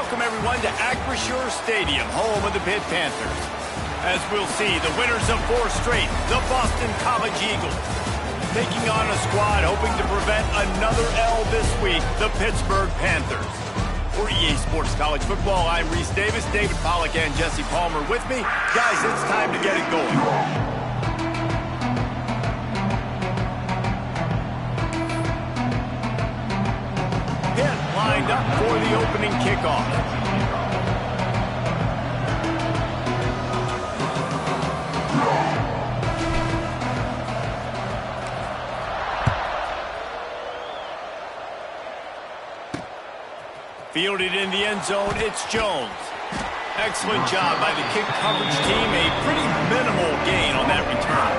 welcome everyone to Acrisure Stadium, home of the Pitt Panthers. As we'll see, the winners of 4 straight, the Boston College Eagles, taking on a squad hoping to prevent another L this week, the Pittsburgh Panthers. For EA Sports College Football, I'm Reese Davis, David Pollack, and Jesse Palmer with me. Guys, it's time to get it going. Lined up for the opening kickoff. Fielded in the end zone, it's Jones. Excellent job by the kick coverage team. A pretty minimal gain on that return.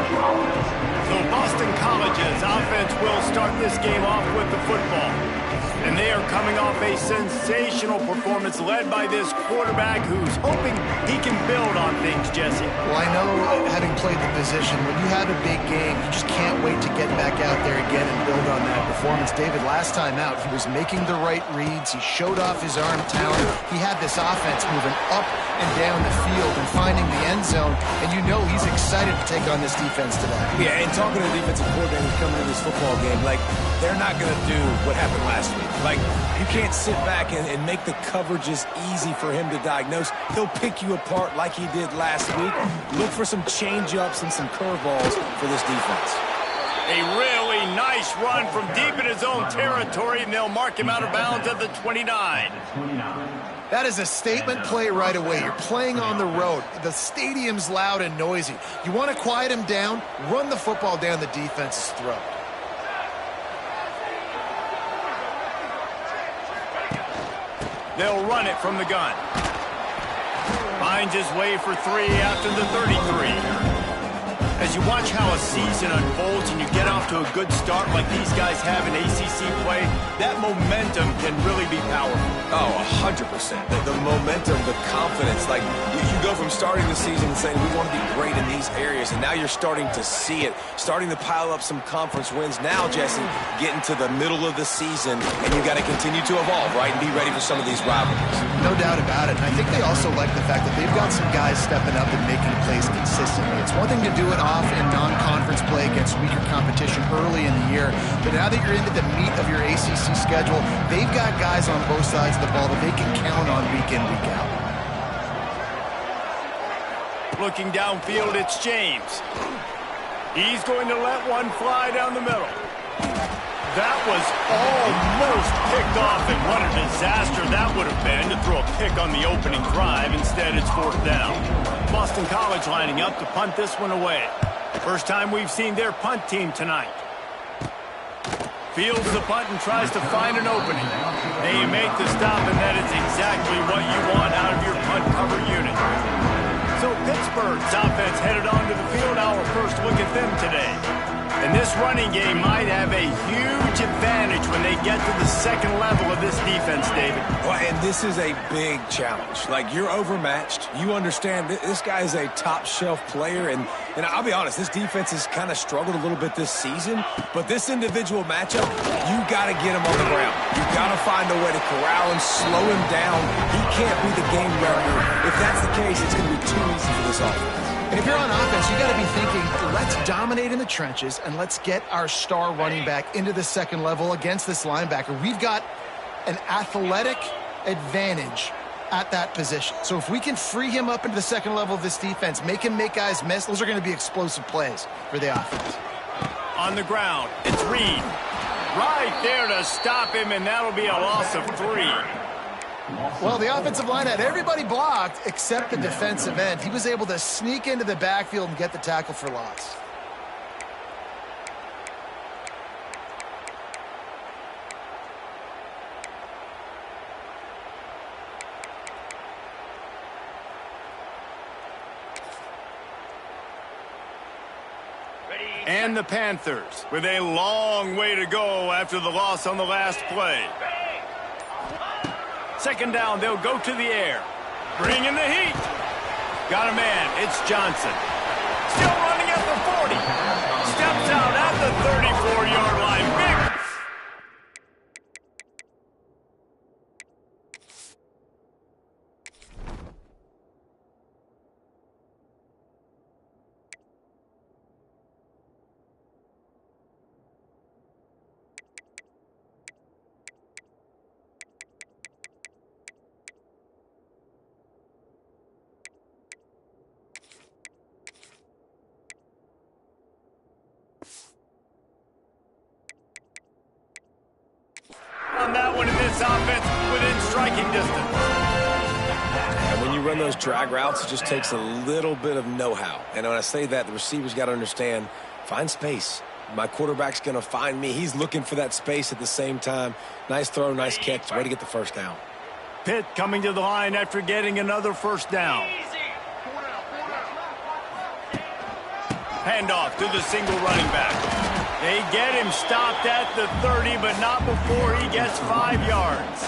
So Boston College's offense will start this game off with the football. And they are coming off a sensational performance led by this quarterback who's hoping he can build on things, Jesse. Well, I know, having played the position, when you have a big game, you just can't wait to get back out there again and build on that performance. David, last time out, he was making the right reads. He showed off his arm talent. He had this offense moving up and down the field and finding the end zone. And you know he's excited to take on this defense today. Yeah, and talking to the defensive coordinator coming into this football game, like, they're not going to do what happened last week. Like, you can't sit back and make the coverages easy for him to diagnose. He'll pick you apart like he did last week. Look for some change-ups and some curveballs for this defense. A really nice run from deep in his own territory, and they'll mark him out of bounds at the 29. That is a statement play right away. You're playing on the road. The stadium's loud and noisy. You want to quiet him down, run the football down the defense's throat. They'll run it from the gun. Finds his way for 3 after the 33. As you watch how a season unfolds and you get off to a good start like these guys have in ACC play, that momentum can really be powerful. Oh, 100%. The momentum, the confidence. Like, you go from starting the season and saying, we want to be great in these areas, and now you're starting to see it, starting to pile up some conference wins. Now, Jesse, getting to the middle of the season, and you got to continue to evolve, right, and be ready for some of these rivalries. No doubt about it. And I think they also like the fact that they've got some guys stepping up and making plays consistently. It's one thing to do it off in non-conference play against weaker competition early in the year, but now that you're into the meat of your ACC schedule, they've got guys on both sides of the ball that they can count on week in, week out. Looking downfield, it's James. He's going to let one fly down the middle. That was almost picked off, and what a disaster that would have been to throw a pick on the opening drive. Instead, it's 4th down. Boston College lining up to punt this one away. First time we've seen their punt team tonight. Fields the punt and tries to find an opening. They make the stop, and that is exactly what you want out of your punt cover unit. So Pittsburgh's offense headed onto the field. Our first look at them today. And this running game might have a huge advantage when they get to the second level of this defense, David. Well, and this is a big challenge. Like, you're overmatched. You understand this guy is a top-shelf player, and I'll be honest, this defense has kind of struggled a little bit this season, but this individual matchup, you got to get him on the ground. You got to find a way to corral him, slow him down. He can't be the game record. If that's the case, it's going to be too easy for this offense. And if you're on offense, you got to be thinking, let's dominate in the trenches and let's get our star running back into the second level against this linebacker. We've got an athletic advantage at that position. So if we can free him up into the second level of this defense, make him make guys miss, those are going to be explosive plays for the offense. On the ground, it's Reed. Right there to stop him, and that'll be a loss of 3. Well, the offensive line had everybody blocked except the defensive end. He was able to sneak into the backfield and get the tackle for loss. And the Panthers with a long way to go after the loss on the last play. Second down, they'll go to the air. Bring in the heat. Got a man, it's Johnson. Still running at the 40. Steps out at the 34-yard line. Big. on that one in this offense within striking distance. And when you run those drag routes, it just takes a little bit of know-how. And when I say that, the receiver's got to understand, find space. My quarterback's going to find me. He's looking for that space at the same time. Nice throw, nice catch. Way to get the first down. Pitt coming to the line after getting another first down. Handoff to the single running back. They get him stopped at the 30, but not before he gets 5 yards.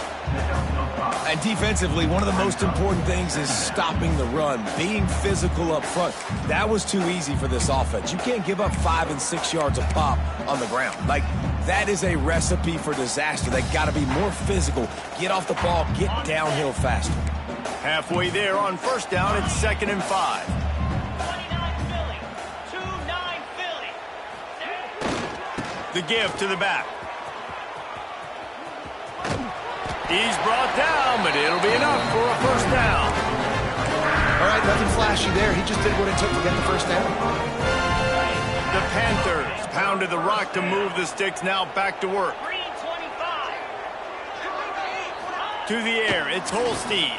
And defensively, one of the most important things is stopping the run, being physical up front. That was too easy for this offense. You can't give up 5 and 6 yards a pop on the ground. Like, that is a recipe for disaster. They got to be more physical, get off the ball, get downhill faster. Halfway there on first down, it's 2nd and 5. 29 Philly. The give to the back. He's brought down, but it'll be enough for a first down. All right, nothing flashy there. He just did what it took to get the first down. The Panthers pounded the rock to move the sticks, now back to work. 325. To the air, it's Holstein.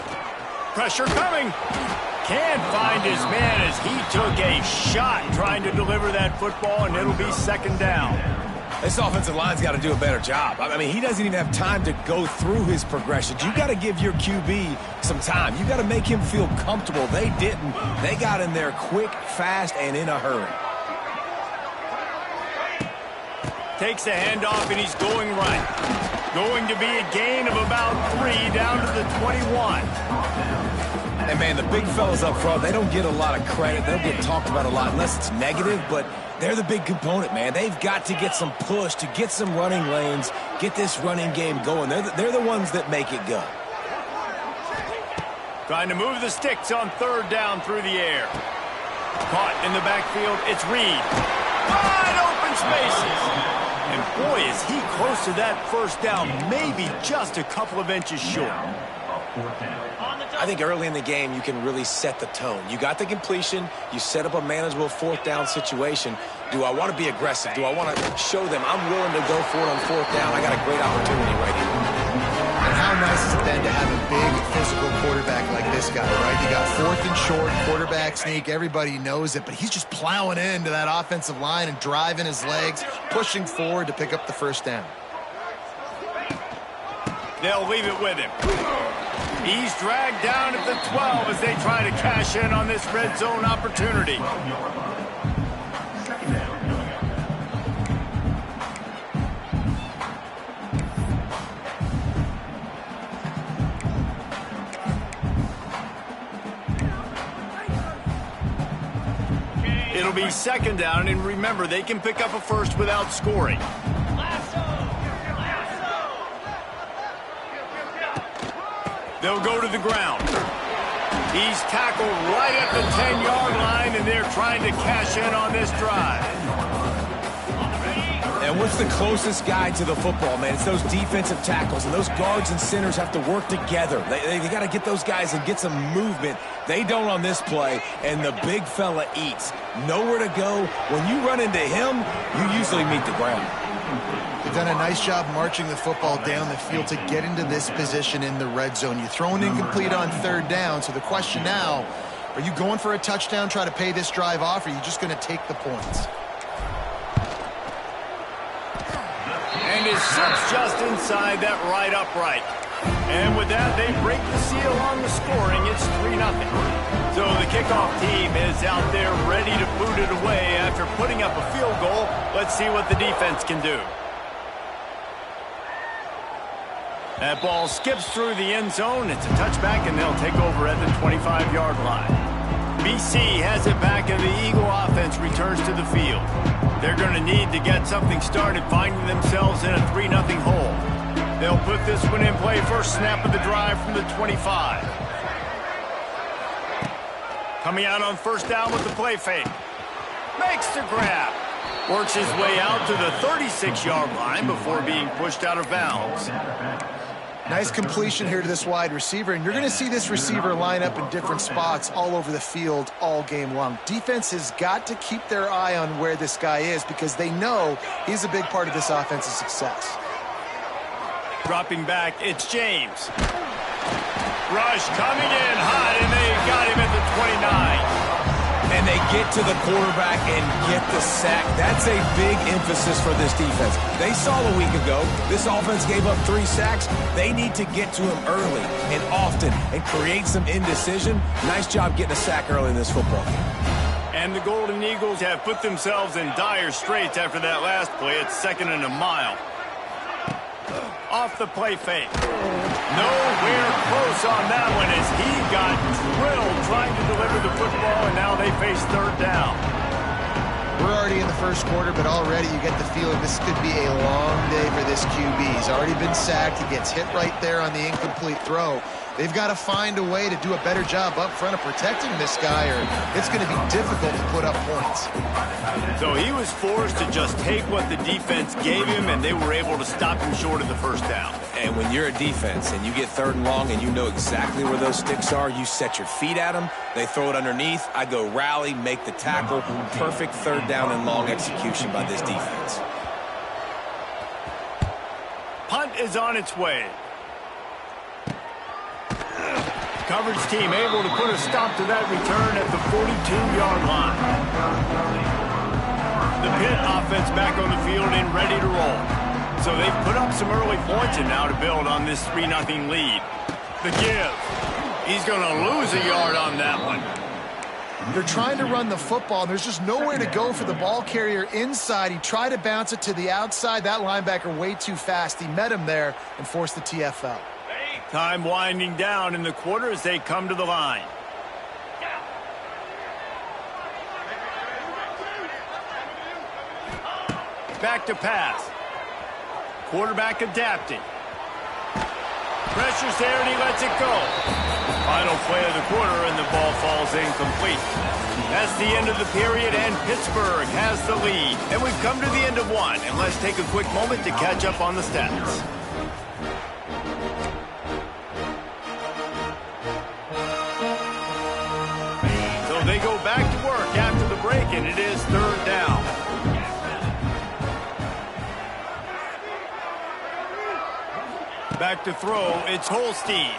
Pressure coming. Can't find his man as he took a shot trying to deliver that football, and it'll be 2nd down. This offensive line's got to do a better job. I mean, he doesn't even have time to go through his progressions. You got to give your QB some time. You got to make him feel comfortable. They didn't. They got in there quick, fast, and in a hurry. Takes a handoff, and he's going right. Going to be a gain of about 3 down to the 21. And, man, the big fellas up front, they don't get a lot of credit. They don't get talked about a lot unless it's negative, but they're the big component, man. They've got to get some push, to get some running lanes, get this running game going. They're the ones that make it go. Trying to move the sticks on 3rd down through the air. Caught in the backfield, it's Reed. Wide open spaces. And boy, is he close to that first down, maybe just a couple of inches short. I think early in the game, you can really set the tone. You got the completion. You set up a manageable 4th down situation. Do I want to be aggressive? Do I want to show them I'm willing to go for it on 4th down? I got a great opportunity right here. And how nice is it then to have a big physical quarterback like this guy, right? You got 4th and short, quarterback sneak. Everybody knows it, but he's just plowing into that offensive line and driving his legs, pushing forward to pick up the first down. They'll leave it with him. He's dragged down at the 12 as they try to cash in on this red zone opportunity. It'll be 2nd down, and remember, they can pick up a first without scoring. They'll go to the ground. He's tackled right at the 10-yard line, and they're trying to cash in on this drive. And what's the closest guy to the football, man? It's those defensive tackles, and those guards and centers have to work together. They got to get those guys and get some movement. They don't on this play, and the big fella eats. Nowhere to go. When you run into him, you usually meet the ground. They've done a nice job marching the football down the field to get into this position in the red zone. You throw an incomplete on 3rd down, so the question now, are you going for a touchdown, try to pay this drive off, or are you just going to take the points? And it sits just inside that right upright. And with that, they break the seal on the scoring. It's 3-0. So the kickoff team is out there ready to boot it away after putting up a field goal. Let's see what the defense can do. That ball skips through the end zone. It's a touchback, and they'll take over at the 25-yard line. BC has it back, and the Eagle offense returns to the field. They're going to need to get something started, finding themselves in a 3-0 hole. They'll put this one in play. First snap of the drive from the 25. Coming out on first down with the play fake. Makes the grab. Works his way out to the 36-yard line before being pushed out of bounds. Nice completion here to this wide receiver, and you're going to see this receiver line up in different spots all over the field all game long. Defense has got to keep their eye on where this guy is because they know he's a big part of this offense's success. Dropping back, it's James. Rush coming in hot, and they got him at the 29. And they get to the quarterback and get the sack. That's a big emphasis for this defense. They saw a week ago, this offense gave up 3 sacks. They need to get to him early and often and create some indecision. Nice job getting a sack early in this football game. And the Golden Eagles have put themselves in dire straits after that last play. It's 2nd and a mile. Off the play fake. Nowhere close on that one as he got drilled trying to deliver the football, and now they face 3rd down. We're already in the first quarter, but already you get the feeling this could be a long day for this QB. He's already been sacked. He gets hit right there on the incomplete throw. They've got to find a way to do a better job up front of protecting this guy, or it's going to be difficult to put up points. So he was forced to just take what the defense gave him, and they were able to stop him short of the 1st down. And when you're a defense and you get 3rd and long and you know exactly where those sticks are, you set your feet at them, they throw it underneath, I go rally, make the tackle. Perfect 3rd down and long execution by this defense. Punt is on its way. Coverage team able to put a stop to that return at the 42-yard line. The Pitt offense back on the field and ready to roll. So they've put up some early points and now to build on this 3-0 lead. The give. He's going to lose a yard on that one. They're trying to run the football, and there's just nowhere to go for the ball carrier inside. He tried to bounce it to the outside. That linebacker way too fast. He met him there and forced the TFL. Time winding down in the quarter as they come to the line. Back to pass. Quarterback adapting. Pressure's there and he lets it go. Final play of the quarter and the ball falls incomplete. That's the end of the period and Pittsburgh has the lead. And we've come to the end of one. And let's take a quick moment to catch up on the stats. They go back to work after the break, and it is 3rd down. Back to throw, it's Holstein.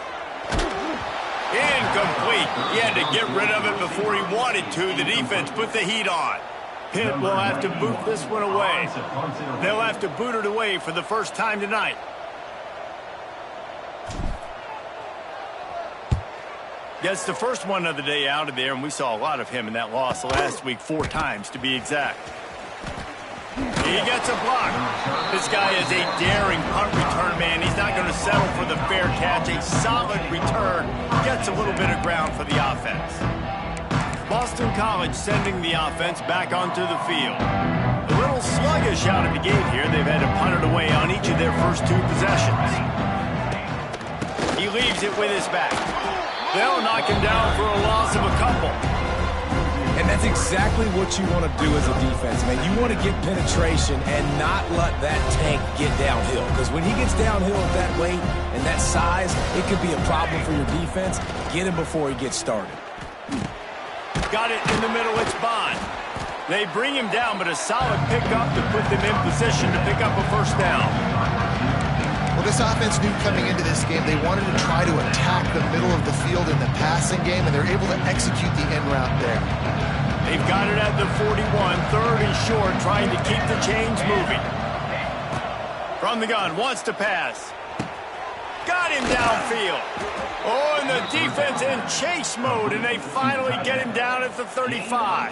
Incomplete. He had to get rid of it before he wanted to. The defense put the heat on. Pitt will have to boot this one away. They'll have to boot it away for the first time tonight. Gets the first one of the day out of there, and we saw a lot of him in that loss last week, 4 times to be exact. He gets a block. This guy is a daring punt return man. He's not going to settle for the fair catch. A solid return. Gets a little bit of ground for the offense. Boston College sending the offense back onto the field. A little sluggish out of the gate here. They've had to punt it away on each of their first 2 possessions. He leaves it with his back. They'll knock him down for a loss of a couple. And that's exactly what you want to do as a defense, man. You want to get penetration and not let that tank get downhill. Because when he gets downhill at that weight and that size, it could be a problem for your defense. Get him before he gets started. Got it in the middle, it's Bond. They bring him down, but a solid pickup to put them in position to pick up a 1st down. Well, this offense knew coming into this game they wanted to try to attack the middle of the field in the passing game, and they're able to execute the end route there. They've got it at the 41, 3rd and short, trying to keep the chains moving. From the gun, wants to pass. Got him downfield. Oh, and the defense in chase mode, and they finally get him down at the 35.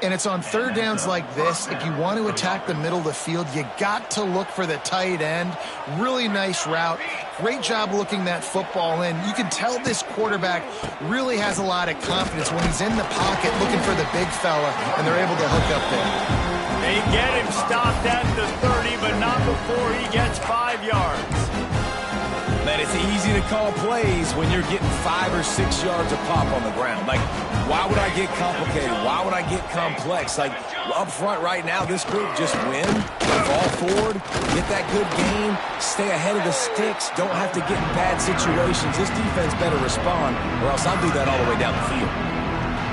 And it's on 3rd downs like this, if you want to attack the middle of the field, you got to look for the tight end. Really nice route. Great job looking that football in. You can tell this quarterback really has a lot of confidence when he's in the pocket looking for the big fella, and they're able to hook up there. They get him stopped at the 30, but not before he gets 5 yards. Man, it's easy to call plays when you're getting 5 or 6 yards of pop on the ground. Like, why would I get complicated? Why would I get complex? Like, up front right now, this group just win, fall forward, get that good game, stay ahead of the sticks, don't have to get in bad situations. This defense better respond, or else I'll do that all the way down the field.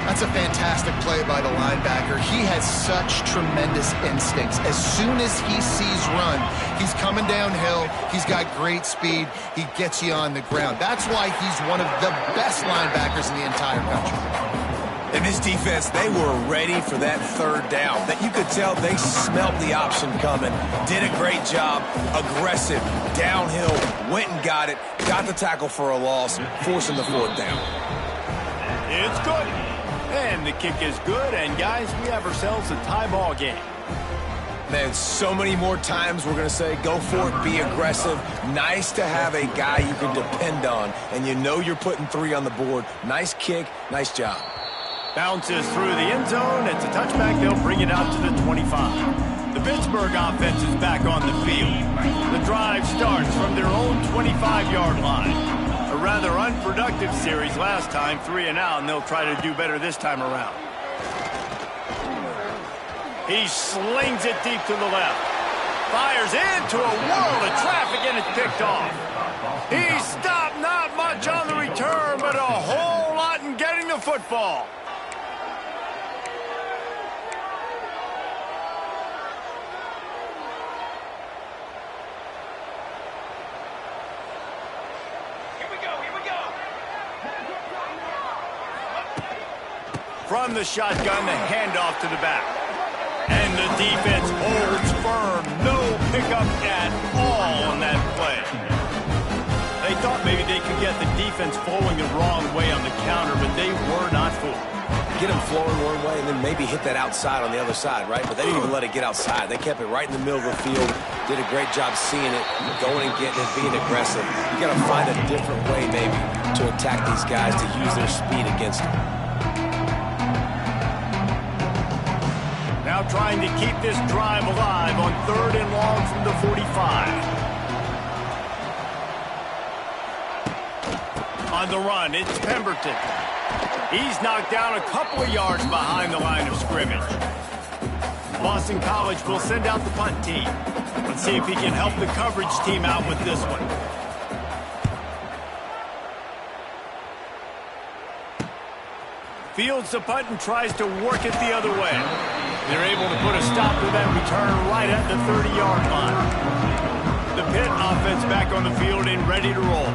That's a fantastic play by the linebacker. He has such tremendous instincts. As soon as he sees run, he's coming downhill. He's got great speed. He gets you on the ground. That's why he's one of the best linebackers in the entire country. And this defense, they were ready for that third down. That you could tell they smelt the option coming. Did a great job. Aggressive, downhill, went and got it. Got the tackle for a loss, forcing the fourth down. It's good. And the kick is good. And, guys, we have ourselves a tie ball game. Man, so many more times we're going to say, go for it, be aggressive. Nice to have a guy you can depend on, and you know you're putting 3 on the board. Nice kick, nice job. Bounces through the end zone. It's a touchback. They'll bring it out to the 25. The Pittsburgh offense is back on the field. The drive starts from their own 25-yard line. A rather unproductive series last time, 3 and out, and they'll try to do better this time around. He slings it deep to the left. Fires into a world of traffic, and it's picked off. He stopped, not much on the return, but a whole lot in getting the football. From the shotgun, the handoff to the back. And the defense holds firm. No pickup at all on that play. They thought maybe they could get the defense flowing the wrong way on the counter, but they were not fooled. Get them flowing one way and then maybe hit that outside on the other side, right? But they didn't even let it get outside. They kept it right in the middle of the field. Did a great job seeing it, going and getting it, being aggressive. You got to find a different way maybe to attack these guys, to use their speed against them. Now trying to keep this drive alive on 3rd and long from the 45. On the run, it's Pemberton. He's knocked down a couple of yards behind the line of scrimmage. Boston College will send out the punt team. Let's see if he can help the coverage team out with this one. Fields the punt and tries to work it the other way. They're able to put a stop to that return right at the 30-yard line. The Pitt offense back on the field and ready to roll.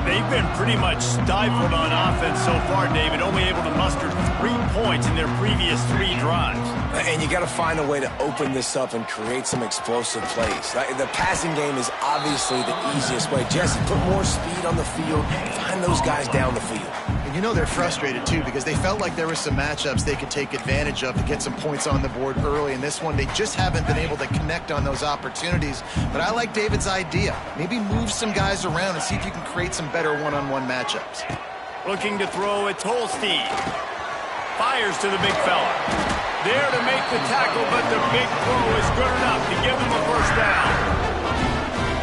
They've been pretty much stifled on offense so far, David, only able to muster 3 points in their previous 3 drives. And you got to find a way to open this up and create some explosive plays. The passing game is obviously the easiest way. Jesse, put more speed on the field, find those guys down the field. And you know they're frustrated, too, because they felt like there were some matchups they could take advantage of to get some points on the board early. In this one, they just haven't been able to connect on those opportunities. But I like David's idea. Maybe move some guys around and see if you can create some better one-on-one matchups. Looking to throw, it's Holstein. Fires to the big fella. There to make the tackle, but the big throw is good enough to give him a first down.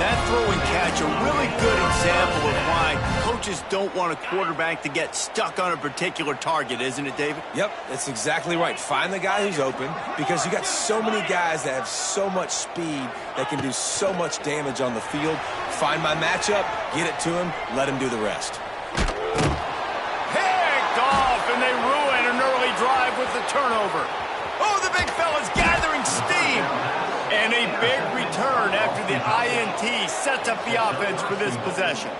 That throw and catch, a really good example of why coaches don't want a quarterback to get stuck on a particular target, isn't it, David? Yep, that's exactly right. Find the guy who's open, because you got so many guys that have so much speed that can do so much damage on the field. Find my matchup, get it to him, let him do the rest. Picked off, and they ruin an early drive with the turnover. Oh, the big fella's gathering steam. And a big return after the INT sets up the offense for this possession.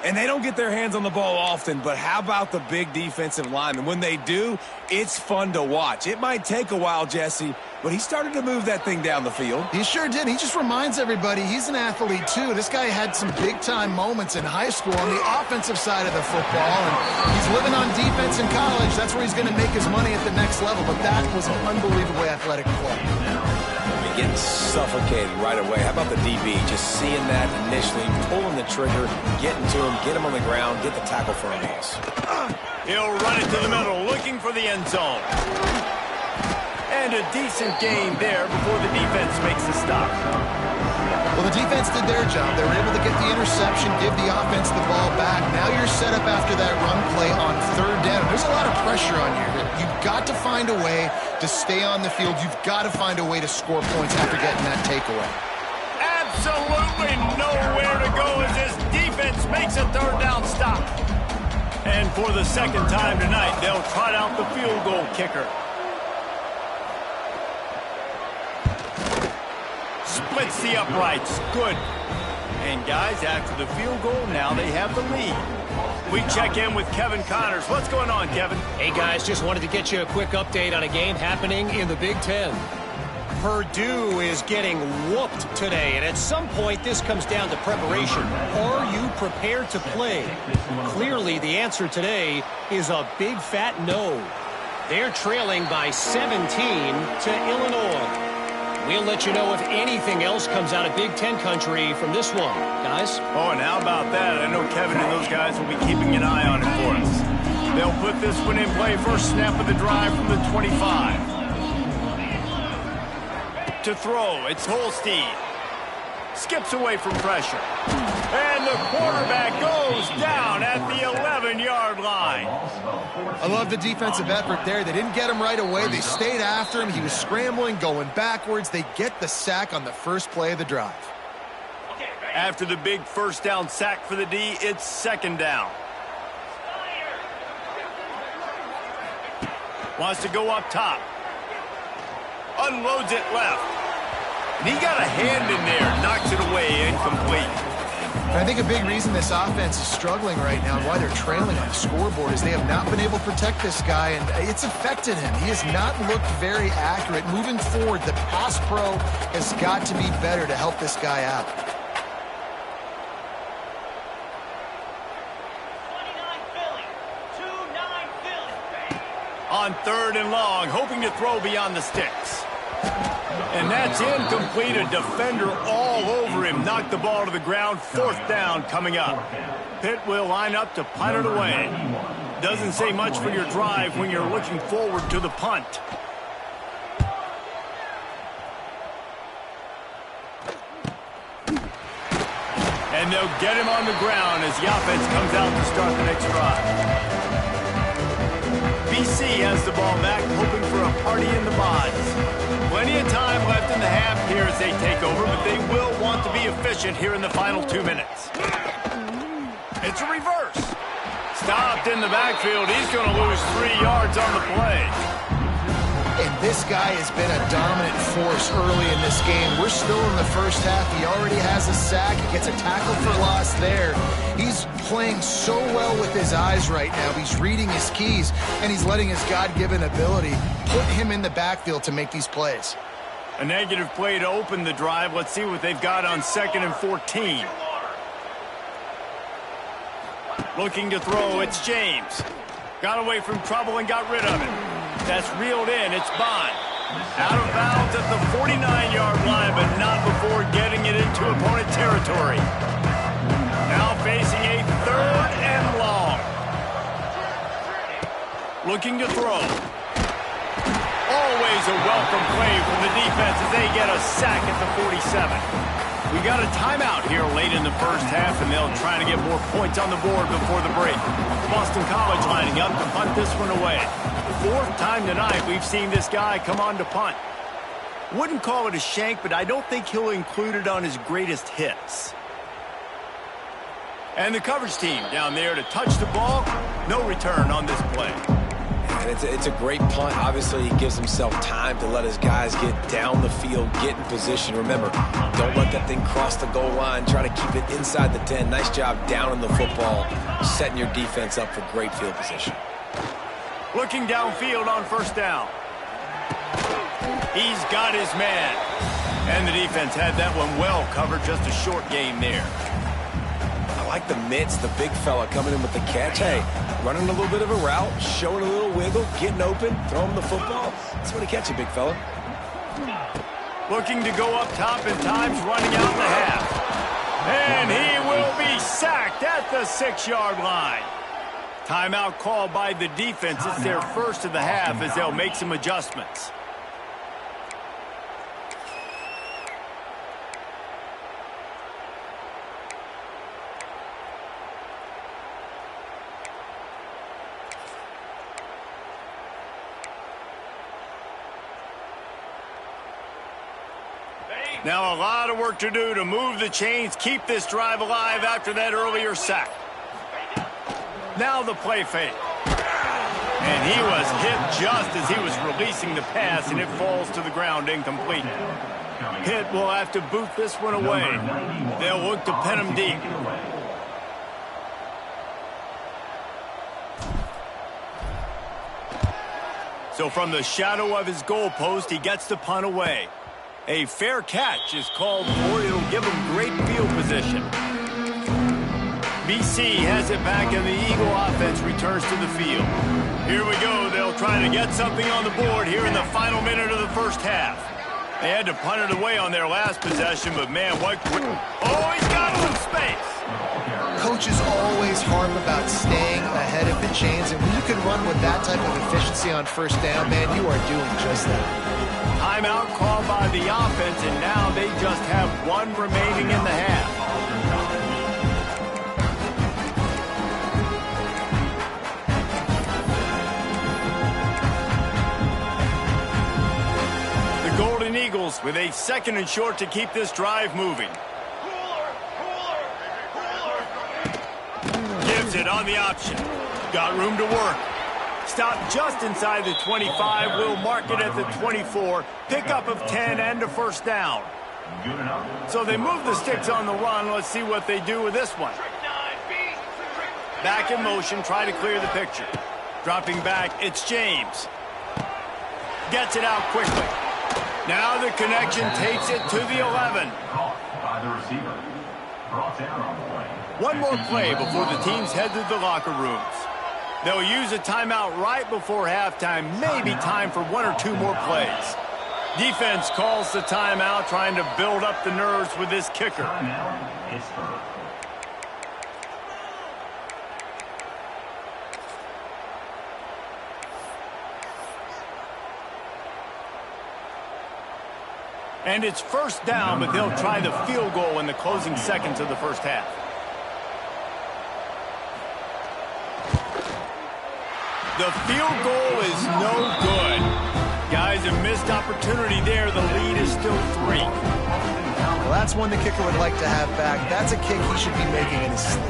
And they don't get their hands on the ball often, but how about the big defensive linemen? When they do, it's fun to watch. It might take a while, Jesse, but he started to move that thing down the field. He sure did. He just reminds everybody he's an athlete, too. This guy had some big-time moments in high school on the offensive side of the football, and he's living on defense in college. That's where he's going to make his money at the next level, but that was an unbelievably athletic play. Getting suffocated right away. How about the DB? Just seeing that initially, pulling the trigger, getting to him, get him on the ground, get the tackle for a loss. He'll run it to the middle, looking for the end zone. And a decent gain there before the defense makes the stop. Well, the defense did their job. They were able to get the interception, give the offense the ball back. Now you're set up after that run play on 3rd down. There's a lot of pressure on you. You've got to find a way to stay on the field. You've got to find a way to score points after getting that takeaway. Absolutely nowhere to go as this defense makes a 3rd down stop. And for the second time tonight, they'll trot out the field goal kicker. Splits the uprights. Good. And guys, after the field goal, now they have the lead. We check in with Kevin Connors. What's going on, Kevin? Hey, guys, just wanted to get you a quick update on a game happening in the Big Ten. Purdue is getting whooped today, and at some point this comes down to preparation. Are you prepared to play? Clearly, the answer today is a big fat no. They're trailing by 17 to Illinois. We'll let you know if anything else comes out of Big Ten country from this one, guys. Oh, and how about that? I know Kevin and those guys will be keeping an eye on it for us. They'll put this one in play. First snap of the drive from the 25. To throw, it's Holstein. Skips away from pressure. And the quarterback goes down at the 11-yard line. I love the defensive effort there. They didn't get him right away. They stayed after him. He was scrambling, going backwards. They get the sack on the first play of the drive. After the big first down sack for the D, it's second down. Wants to go up top. Unloads it left. And he got a hand in there. Knocks it away. Incomplete. I think a big reason this offense is struggling right now and why they're trailing on the scoreboard is they have not been able to protect this guy, and it's affected him. He has not looked very accurate. Moving forward, the pass pro has got to be better to help this guy out. 29 Philly. On third and long, hoping to throw beyond the sticks. And that's incomplete. A defender all over him. Knocked the ball to the ground. Fourth down coming up. Pitt will line up to punt it away. Doesn't say much for your drive when you're looking forward to the punt. And they'll get him on the ground as the offense comes out to start the next drive. BC has the ball back, hoping for a party in the mods. Plenty of time left in the half here as they take over, but they will want to be efficient here in the final 2 minutes. It's a reverse. Stopped in the backfield. He's going to lose 3 yards on the play. And this guy has been a dominant force early in this game. We're still in the first half. He already has a sack. He gets a tackle for loss there. He's playing so well with his eyes right now. He's reading his keys, and he's letting his God-given ability put him in the backfield to make these plays. A negative play to open the drive. Let's see what they've got on 2nd and 14. Looking to throw, it's James. Got away from trouble and got rid of it. That's reeled in, it's Bond. Out of bounds at the 49-yard line, but not before getting it into opponent territory. Now facing a third and long. Looking to throw. Always a welcome play from the defense as they get a sack at the 47. We got a timeout here late in the first half, and they'll try to get more points on the board before the break. Boston College lining up to punt this one away. Fourth time tonight we've seen this guy come on to punt. Wouldn't call it a shank, but I don't think he'll include it on his greatest hits. And the coverage team down there to touch the ball. No return on this play. And it's a great punt. Obviously, he gives himself time to let his guys get down the field, get in position. Remember, don't let that thing cross the goal line. Try to keep it inside the 10. Nice job down in the football, setting your defense up for great field position. Looking downfield on first down. He's got his man. And the defense had that one well covered. Just a short gain there. I like the mitts, the big fella coming in with the catch. Hey, running a little bit of a route, showing a little wiggle, getting open, throwing the football. That's when he catch you, big fella. Looking to go up top in times, running out in the half. And he will be sacked at the 6-yard line. Timeout called by the defense. It's their first of the half as they'll make some adjustments. Now a lot of work to do to move the chains, keep this drive alive after that earlier sack. Now the play fake. And he was hit just as he was releasing the pass, and it falls to the ground incomplete. Pitt will have to boot this one away. They'll look to pin him deep. So from the shadow of his goalpost, he gets the punt away. A fair catch is called for. It'll give him great field position. BC has it back, and the Eagle offense returns to the field. Here we go. They'll try to get something on the board here in the final minute of the first half. They had to punt it away on their last possession, but man, what... Oh, he's got some space. Coaches always harp about staying ahead of the chains, and when you can run with that type of efficiency on first down, man, you are doing just that. Timeout called by the offense, and now they just have one remaining in the half. The Golden Eagles with a 2nd and short to keep this drive moving. Gives it on the option. Got room to work. Stop just inside the 25. We'll mark it at the 24. Pickup of 10 and a first down. So they move the sticks on the run. Let's see what they do with this one. Back in motion. Try to clear the picture. Dropping back. It's James. Gets it out quickly. Now the connection takes it to the 11. One more play before the teams head to the locker rooms. They'll use a timeout right before halftime. Maybe time for 1 or 2 more plays. Defense calls the timeout, trying to build up the nerves with this kicker. And it's first down, but they'll try the field goal in the closing seconds of the first half. The field goal is no good. Guys, a missed opportunity there. The lead is still 3. Well, that's one the kicker would like to have back. That's a kick he should be making in his sleep.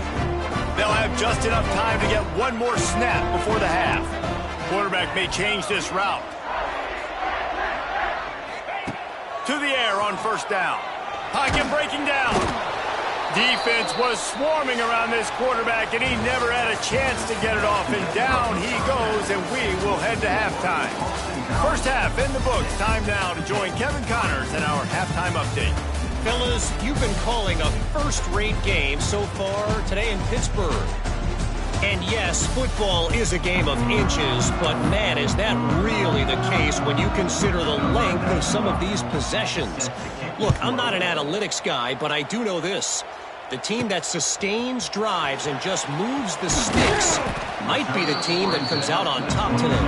They'll have just enough time to get one more snap before the half. Quarterback may change this route. To the air on first down. Pocket breaking down. Defense was swarming around this quarterback, and he never had a chance to get it off. And down he goes, and we will head to halftime. First half in the books. Time now to join Kevin Connors in our halftime update. Fellas, you've been calling a first-rate game so far today in Pittsburgh. And yes, football is a game of inches, but man, is that really the case when you consider the length of some of these possessions. Look, I'm not an analytics guy, but I do know this. The team that sustains drives and just moves the sticks might be the team that comes out on top today.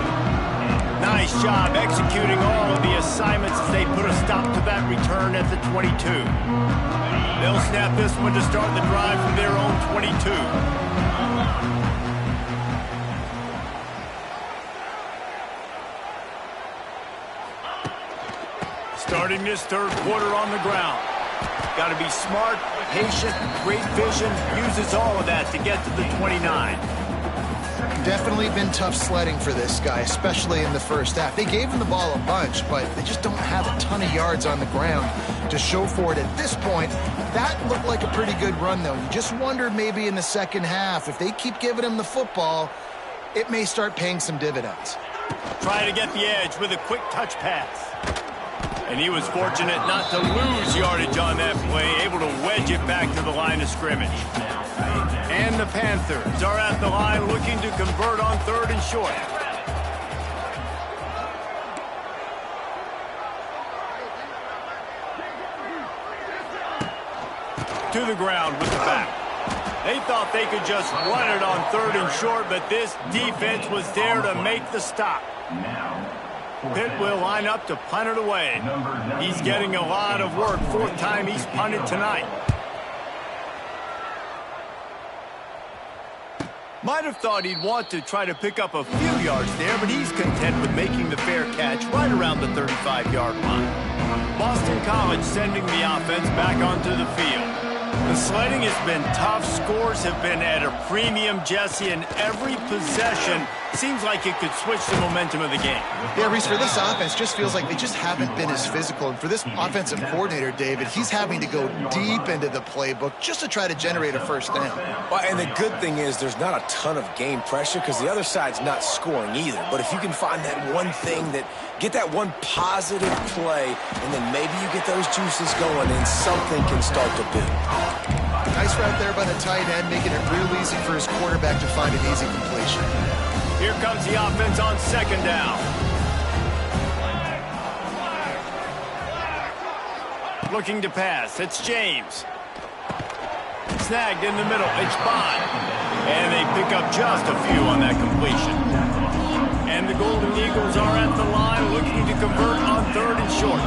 Nice job executing all of the assignments as they put a stop to that return at the 22. They'll snap this one to start the drive from their own 22. Starting this third quarter on the ground. Got to be smart, patient, great vision. Uses all of that to get to the 29. Definitely been tough sledding for this guy, especially in the first half. They gave him the ball a bunch, but they just don't have a ton of yards on the ground to show for it at this point. That looked like a pretty good run, though. You just wonder maybe in the second half, if they keep giving him the football, it may start paying some dividends. Try to get the edge with a quick touch pass. And he was fortunate not to lose yardage on that play, able to wedge it back to the line of scrimmage. And the Panthers are at the line looking to convert on 3rd and short. To the ground with the back. They thought they could just run it on 3rd and short, but this defense was there to make the stop. Pitt will line up to punt it away. He's getting a lot of work. 4th time he's punted tonight. Might have thought he'd want to try to pick up a few yards there, but he's content with making the fair catch right around the 35-yard line. Boston College sending the offense back onto the field. The sledding has been tough. Scores have been at a premium, Jesse, and every possession seems like it could switch the momentum of the game. Yeah, Reese, for this offense, just feels like they just haven't been as physical. And for this offensive coordinator, David, he's having to go deep into the playbook just to try to generate a first down. Well, and the good thing is there's not a ton of game pressure because the other side's not scoring either. But if you can find that one thing get that one positive play, and then maybe you get those juices going and something can start to build. Nice route there by the tight end, making it real easy for his quarterback to find an easy completion. Here comes the offense on second down. Looking to pass. It's James. Snagged in the middle. It's Bond. And they pick up just a few on that completion. And the Golden Eagles are at the line looking to convert on 3rd and short.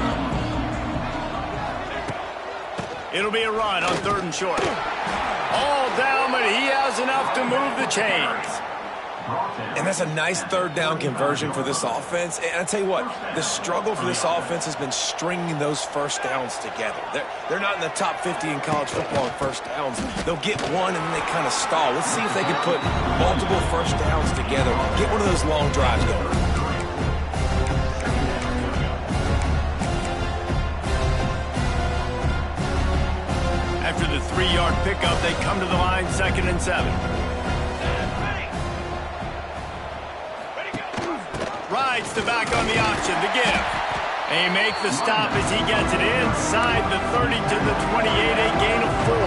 It'll be a run on 3rd and short. All down, but he has enough to move the chains. And that's a nice 3rd down conversion for this offense. And I tell you what, the struggle for this offense has been stringing those first downs together. They're not in the top 50 in college football in first downs. They'll get one and then they kind of stall. Let's see if they can put multiple first downs together. Get one of those long drives going. After the 3-yard pickup, they come to the line 2nd and 7. Rides the back on the option, the give. They make the stop as he gets it inside the 30 to the 28, a gain of 4.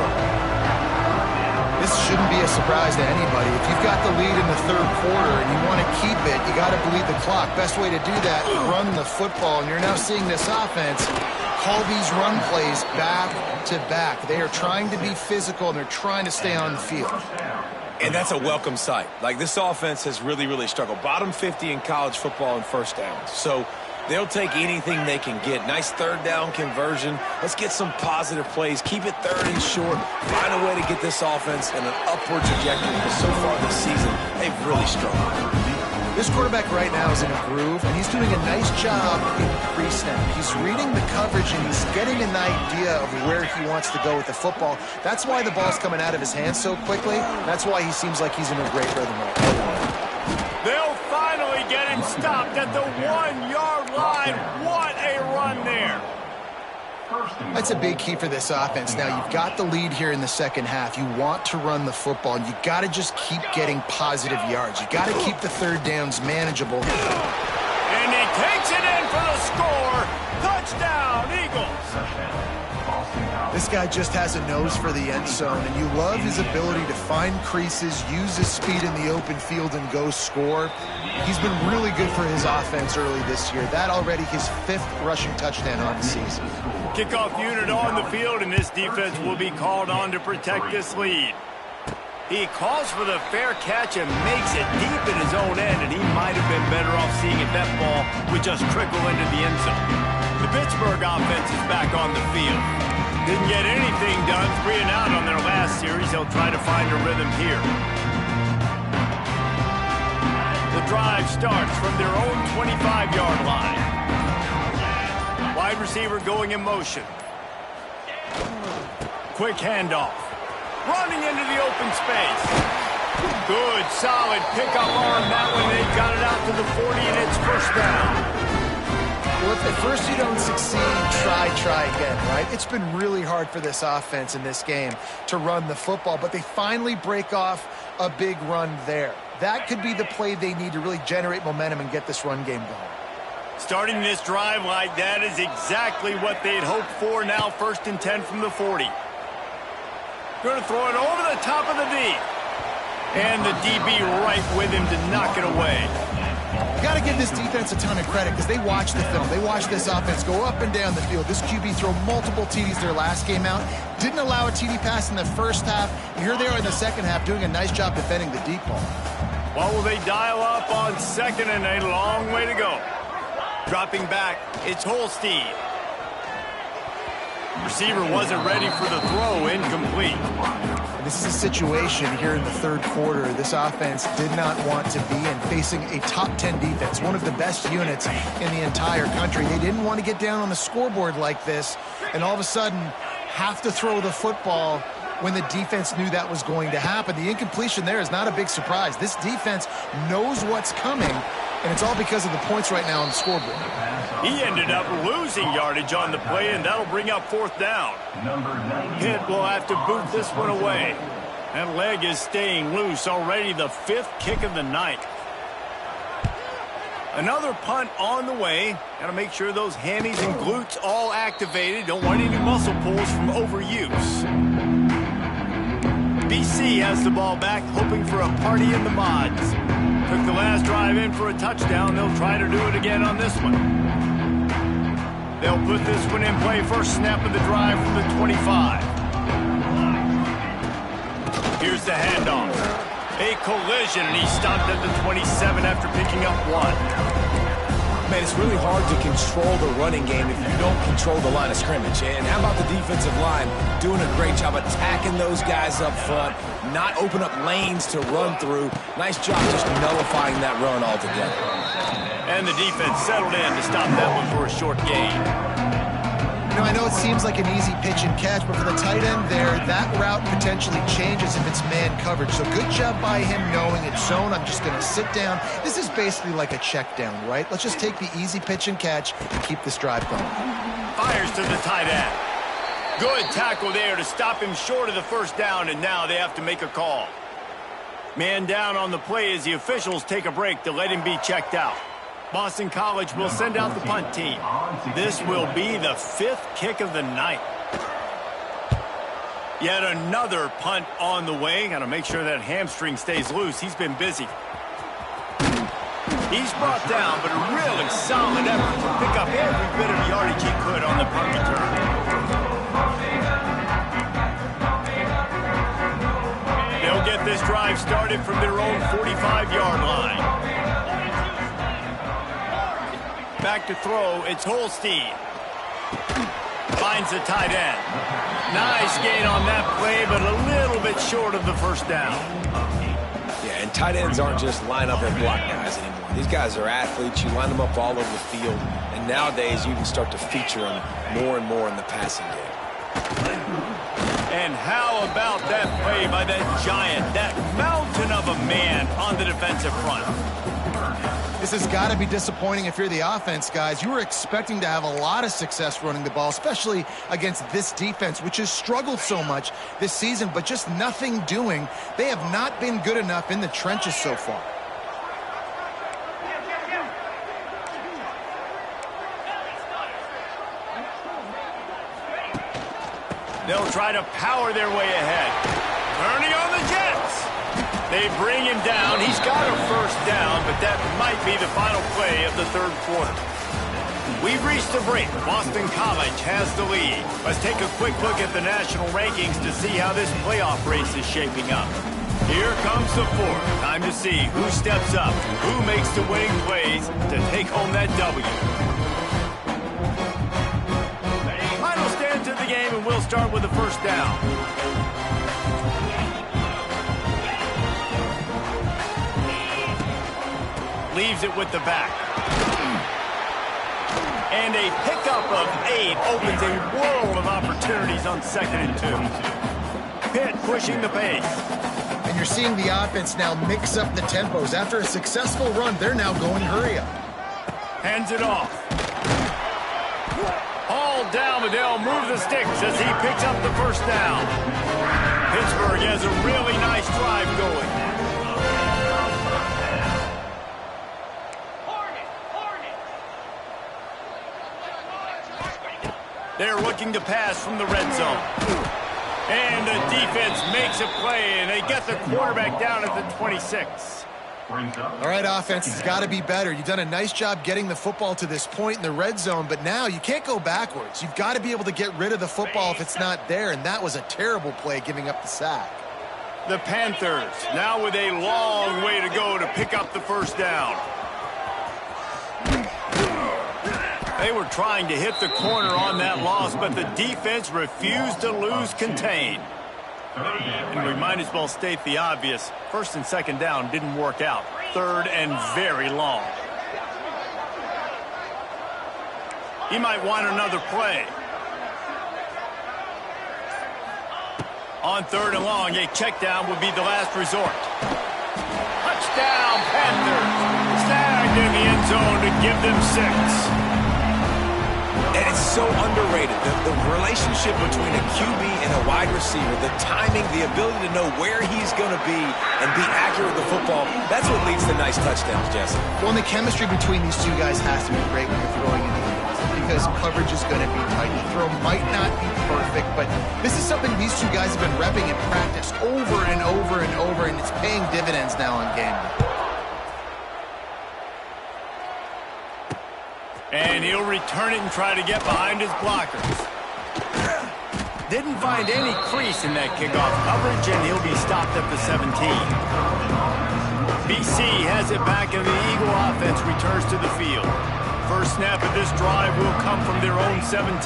This shouldn't be a surprise to anybody. If you've got the lead in the 3rd quarter and you want to keep it, you got to bleed the clock. Best way to do that, run the football. And you're now seeing this offense call these run plays back to back. They are trying to be physical, and they're trying to stay on the field. And that's a welcome sight. Like, this offense has really, really struggled. Bottom 50 in college football in first downs. So they'll take anything they can get. Nice 3rd down conversion. Let's get some positive plays. Keep it 3rd and short. Find a way to get this offense in an upward trajectory. Because so far this season, they've really struggled. This quarterback right now is in a groove, and he's doing a nice job in pre-snap. He's reading the coverage, and he's getting an idea of where he wants to go with the football. That's why the ball's coming out of his hands so quickly. That's why he seems like he's in a great rhythm right now. They'll finally get him stopped at the 1-yard line. What a run there. That's a big key for this offense. Now, you've got the lead here in the second half. You want to run the football, and you got to just keep getting positive yards. You got to keep the 3rd downs manageable. And he takes it in for the score. Touchdown, Eagles. This guy just has a nose for the end zone, and you love his ability to find creases, use his speed in the open field, and go score. He's been really good for his offense early this year. That already his 5th rushing touchdown on the season. Kickoff unit on the field, and this defense will be called on to protect this lead. He calls for the fair catch and makes it deep in his own end, and he might have been better off seeing if that ball would just trickle into the end zone. The Pittsburgh offense is back on the field. Didn't get anything done, 3 and out on their last series. They'll try to find a rhythm here. The drive starts from their own 25-yard line. Wide receiver going in motion. Quick handoff. Running into the open space. Good, solid pickup on that one. They got it out to the 40, and it's first down. Well, if at first you don't succeed, try again, right? It's been really hard for this offense in this game to run the football, but they finally break off a big run there. That could be the play they need to really generate momentum and get this run game going. Starting this drive like that is exactly what they'd hoped for. Now 1st and 10 from the 40. Going to throw it over the top of the D. And the DB right with him to knock it away. You got to give this defense a ton of credit because they watch the film. They watch this offense go up and down the field. This QB throw multiple TDs their last game out. Didn't allow a TD pass in the first half. Here they are in the second half doing a nice job defending the deep ball. What will they dial up on 2nd and a long way to go? Dropping back, it's Holstein. Receiver wasn't ready for the throw, incomplete. This is a situation here in the 3rd quarter this offense did not want to be in, facing a top 10 defense, one of the best units in the entire country. They didn't want to get down on the scoreboard like this and all of a sudden have to throw the football when the defense knew that was going to happen. The incompletion there is not a big surprise. This defense knows what's coming, and it's all because of the points right now on the scoreboard. He ended up losing yardage on the play, and that'll bring up 4th down. Pitt will have to boot this one away. That leg is staying loose. Already the 5th kick of the night. Another punt on the way. Got to make sure those hammies and glutes all activated. Don't want any muscle pulls from overuse. BC has the ball back, hoping for a party in the mods. Took the last drive in for a touchdown. They'll try to do it again on this one. They'll put this one in play. First snap of the drive from the 25. Here's the handoff. A collision, and he stopped at the 27 after picking up 1. Man, it's really hard to control the running game if you don't control the line of scrimmage. And how about the defensive line doing a great job attacking those guys up front, not open up lanes to run through. Nice job just nullifying that run altogether. And the defense settled in to stop that one for a short gain. You know, I know it seems like an easy pitch and catch, but for the tight end there, that route potentially changes if it's man coverage. So good job by him knowing it's zone. I'm just going to sit down. This is basically like a check down, right? Let's just take the easy pitch and catch and keep this drive going. Fires to the tight end. Good tackle there to stop him short of the first down, and now they have to make a call. Man down on the play as the officials take a break to let him be checked out. Boston College will send out the punt team. This will be the 5th kick of the night. Yet another punt on the way. Got to make sure that hamstring stays loose. He's been busy. He's brought down, but a really solid effort to pick up every bit of yardage he could on the punt return. They'll get this drive started from their own 45-yard line. Back to throw, it's Holstein. Finds the tight end. Nice gain on that play, but a little bit short of the first down. Yeah, and tight ends aren't just line up and block guys anymore. These guys are athletes. You line them up all over the field, and nowadays you can start to feature them more and more in the passing game. And how about that play by that giant, that mountain of a man on the defensive front? This has got to be disappointing if you're the offense, guys. You were expecting to have a lot of success running the ball, especially against this defense, which has struggled so much this season, but just nothing doing. They have not been good enough in the trenches so far. They'll try to power their way ahead. Turning on the Jets. They bring him down. He's got a first down, but that might be the final play of the third quarter. We've reached the break. Boston College has the lead. Let's take a quick look at the national rankings to see how this playoff race is shaping up. Here comes the fourth. Time to see who steps up, who makes the winning plays to take home that W. Final stand to the game, and we'll start with the first down. Leaves it with the back. And a pickup of 8 opens a world of opportunities on 2nd and 2. Pitt pushing the pace. And you're seeing the offense now mix up the tempos. After a successful run, they're now going hurry up. Hands it off. All down, but they'll move the sticks as he picks up the first down. Pittsburgh has a really nice drive going. They're looking to pass from the red zone. And the defense makes a play, and they get the quarterback down at the 26. All right, offense, it's got to be better. You've done a nice job getting the football to this point in the red zone, but now you can't go backwards. You've got to be able to get rid of the football if it's not there, and that was a terrible play, giving up the sack. The Panthers now with a long way to go to pick up the first down. They were trying to hit the corner on that loss, but the defense refused to lose contain. And we might as well state the obvious. First and second down didn't work out. Third and very long. He might want another play. On 3rd and long, a check down would be the last resort. Touchdown, Panthers. Snagged in the end zone to give them 6. And it's so underrated. The relationship between a QB and a wide receiver, the timing, the ability to know where he's going to be and be accurate with the football, that's what leads to nice touchdowns, Jesse. Well, and the chemistry between these two guys has to be great when you're throwing into the because coverage is going to be tight. The throw might not be perfect, but this is something these two guys have been repping in practice over and over and over, and it's paying dividends now on game day. And he'll return it and try to get behind his blockers. Didn't find any crease in that kickoff coverage, and he'll be stopped at the 17. BC has it back, and the Eagle offense returns to the field. First snap of this drive will come from their own 17.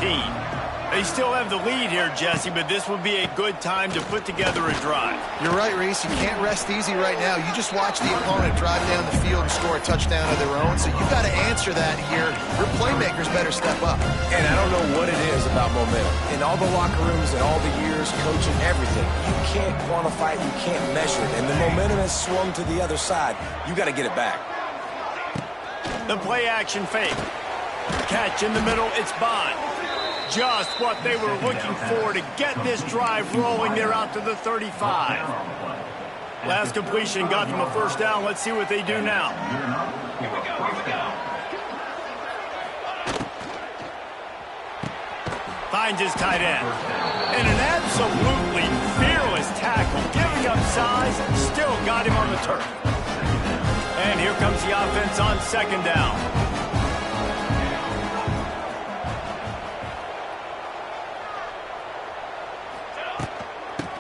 They still have the lead here, Jesse, but this would be a good time to put together a drive. You're right, Reese. You can't rest easy right now. You just watch the opponent drive down the field and score a touchdown of their own, so you've got to answer that here. Your playmakers better step up. And I don't know what it is about momentum. In all the locker rooms and all the years, coaching, everything, you can't quantify it, you can't measure it. And the momentum has swung to the other side. You got to get it back. The play-action fake. Catch in the middle, it's Bond. Just what they were looking for to get this drive rolling. They're out to the 35. Last completion got them a first down. Let's see what they do now. Finds his tight end. And an absolutely fearless tackle. Giving up size, still got him on the turf. And here comes the offense on 2nd down.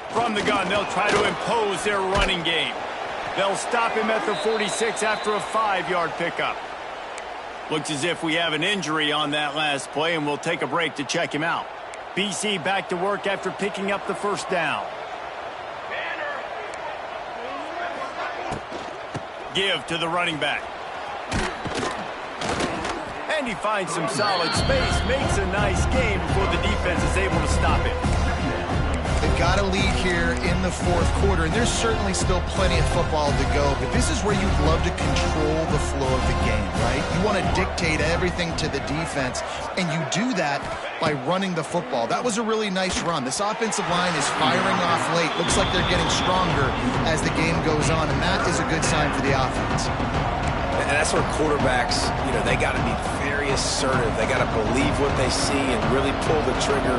From the gun, they'll try to impose their running game. They'll stop him at the 46 after a 5-yard pickup. Looks as if we have an injury on that last play, and we'll take a break to check him out. BC back to work after picking up the first down. Give to the running back. And he finds some solid space, makes a nice game before the defense is able to stop him. They've got a lead here in the 4th quarter, and there's certainly still plenty of football to go, but this is where you'd love to control the flow of the game, right? You want to dictate everything to the defense, and you do that by running the football. That was a really nice run. This offensive line is firing off late. Looks like they're getting stronger as the game goes on, and that is a good sign for the offense. And that's where quarterbacks, they got to be very assertive. They got to believe what they see and really pull the trigger.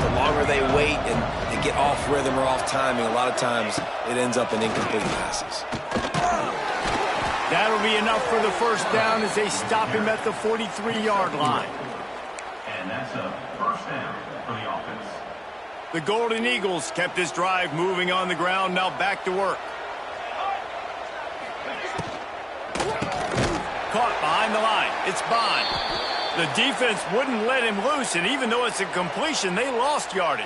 The longer they wait and get off rhythm or off timing, a lot of times it ends up in incomplete passes. That'll be enough for the first down as they stop him at the 43-yard line. And that's a first down for the offense. The Golden Eagles kept this drive moving on the ground, now back to work. Caught behind the line. It's Bond. The defense wouldn't let him loose, and even though it's a completion, they lost yardage.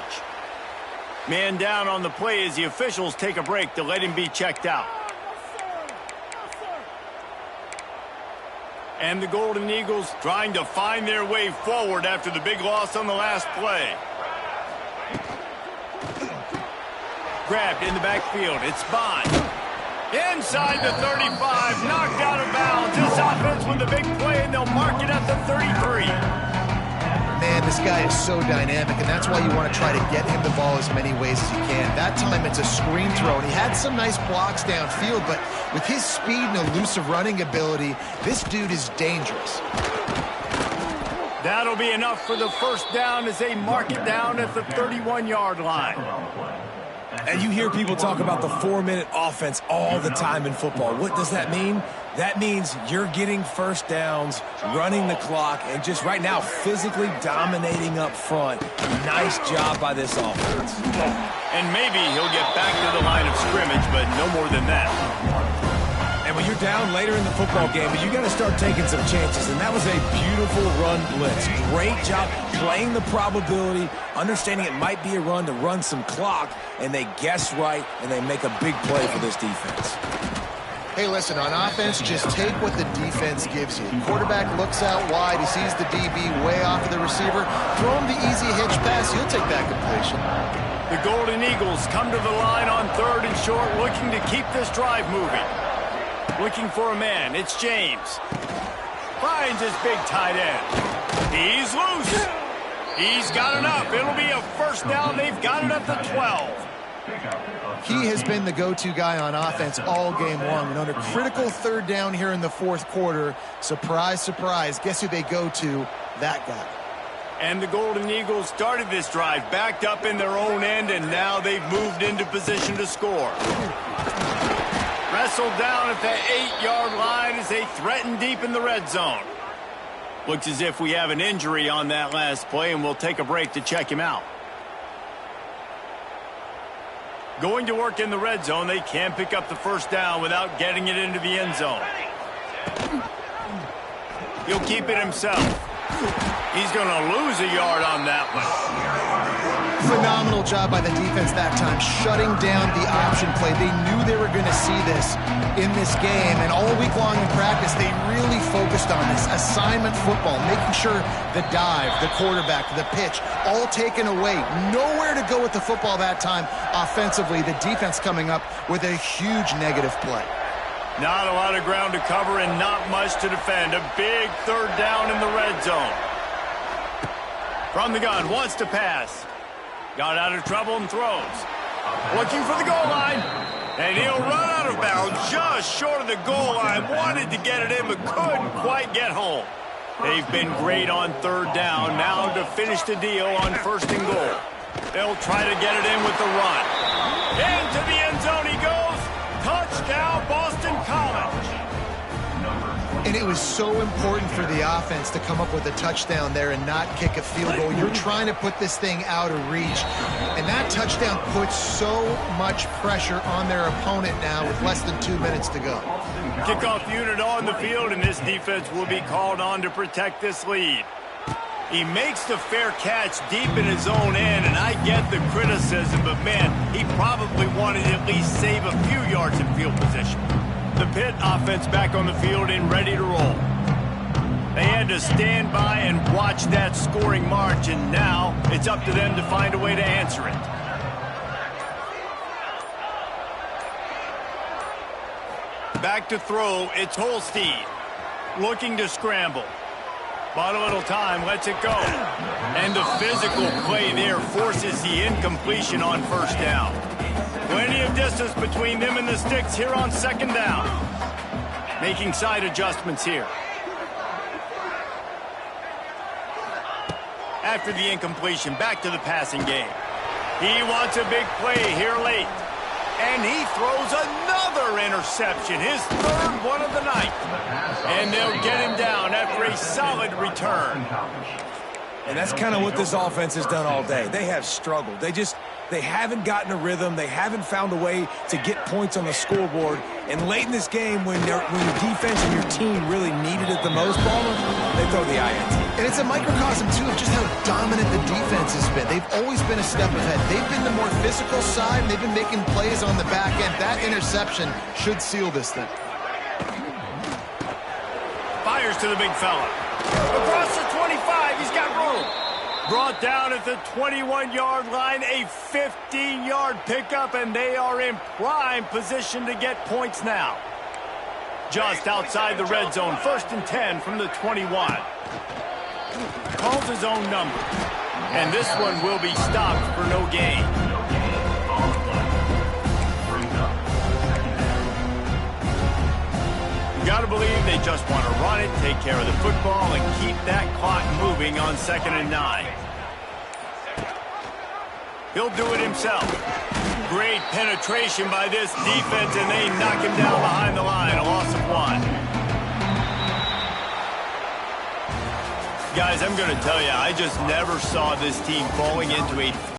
Man down on the play as the officials take a break to let him be checked out. And the Golden Eagles trying to find their way forward after the big loss on the last play. Grabbed in the backfield. It's Bond. Inside the 35, knocked out of bounds. This offense with the big play, and they'll mark it at the 33. Man, this guy is so dynamic, and that's why you want to try to get him the ball as many ways as you can. That time it's a screen throw, and he had some nice blocks downfield, but with his speed and elusive running ability, this dude is dangerous. That'll be enough for the first down as they mark it down at the 31-yard line. And you hear people talk about the 4-minute offense all the time in football. What does that mean? That means you're getting first downs, running the clock, and just right now physically dominating up front. Nice job by this offense. And maybe he'll get back to the line of scrimmage, but no more than that. And when you're down later in the football game, you got to start taking some chances, and that was a beautiful run blitz. Great job playing the probability, understanding it might be a run to run some clock, and they guess right, and they make a big play for this defense. Hey, listen, on offense, just take what the defense gives you. Quarterback looks out wide. He sees the DB way off of the receiver. Throw him the easy hitch pass. He'll take that completion. The Golden Eagles come to the line on 3rd and short, looking to keep this drive moving. Looking for a man. It's James. Finds his big tight end. He's loose. He's got enough. It'll be a first down. They've got it at the 12. He has been the go-to guy on offense all game long. And on a critical 3rd down here in the 4th quarter, surprise, surprise, guess who they go to? That guy. And the Golden Eagles started this drive backed up in their own end, and now they've moved into position to score. Wrestled down at the 8-yard line as they threaten deep in the red zone. Looks as if we have an injury on that last play, and we'll take a break to check him out. Going to work in the red zone, they can't pick up the first down without getting it into the end zone. He'll keep it himself. He's going to lose a yard on that one. Phenomenal job by the defense that time, shutting down the option play. They knew they were going to see this in this game, and all week long in practice, they really focused on this assignment football, making sure the dive, the quarterback, the pitch, all taken away. Nowhere to go with the football that time offensively. The defense coming up with a huge negative play. Not a lot of ground to cover and not much to defend. A big 3rd down in the red zone. From the gun, wants to pass. Got out of trouble and throws. Looking for the goal line. And he'll run out of bounds just short of the goal line. Wanted to get it in but couldn't quite get home. They've been great on 3rd down. Now to finish the deal on 1st and goal. They'll try to get it in with the run. Into the end zone he goes. Touchdown, Boston College. And it was so important for the offense to come up with a touchdown there and not kick a field goal. You're trying to put this thing out of reach. And that touchdown puts so much pressure on their opponent now with less than 2 minutes to go. Kickoff unit on the field, and this defense will be called on to protect this lead. He makes the fair catch deep in his own end, and I get the criticism, but man, he probably wanted to at least save a few yards in field position. The Pitt offense back on the field and ready to roll. They had to stand by and watch that scoring march, and now it's up to them to find a way to answer it. Back to throw, it's Holstein. Looking to scramble. Bought a little time, lets it go. And the physical play there forces the incompletion on 1st down. Plenty of distance between them and the sticks here on 2nd down. Making side adjustments here. After the incompletion, back to the passing game. He wants a big play here late. And he throws another interception, his 3rd one of the night. And they'll get him down after a solid return. And that's kind of what this offense has done all day. They have struggled. They haven't gotten a rhythm. They haven't found a way to get points on the scoreboard. And late in this game, when your defense and your team really needed it the most, Palmer, they throw the INT. And it's a microcosm, too, of just how dominant the defense has been. They've always been a step ahead. They've been the more physical side, and they've been making plays on the back end. That interception should seal this thing. Fires to the big fella. Across the 25, he's got room. Brought down at the 21-yard line, a 15-yard pickup, and they are in prime position to get points now. Just outside the red zone, 1st and 10 from the 21. Calls his own number, and this one will be stopped for no gain. You got to believe they just want to run it, take care of the football, and keep that clock moving on 2nd and 9. He'll do it himself. Great penetration by this defense, and they knock him down behind the line, a loss of 1. Guys, I'm going to tell you, I just never saw this team falling into a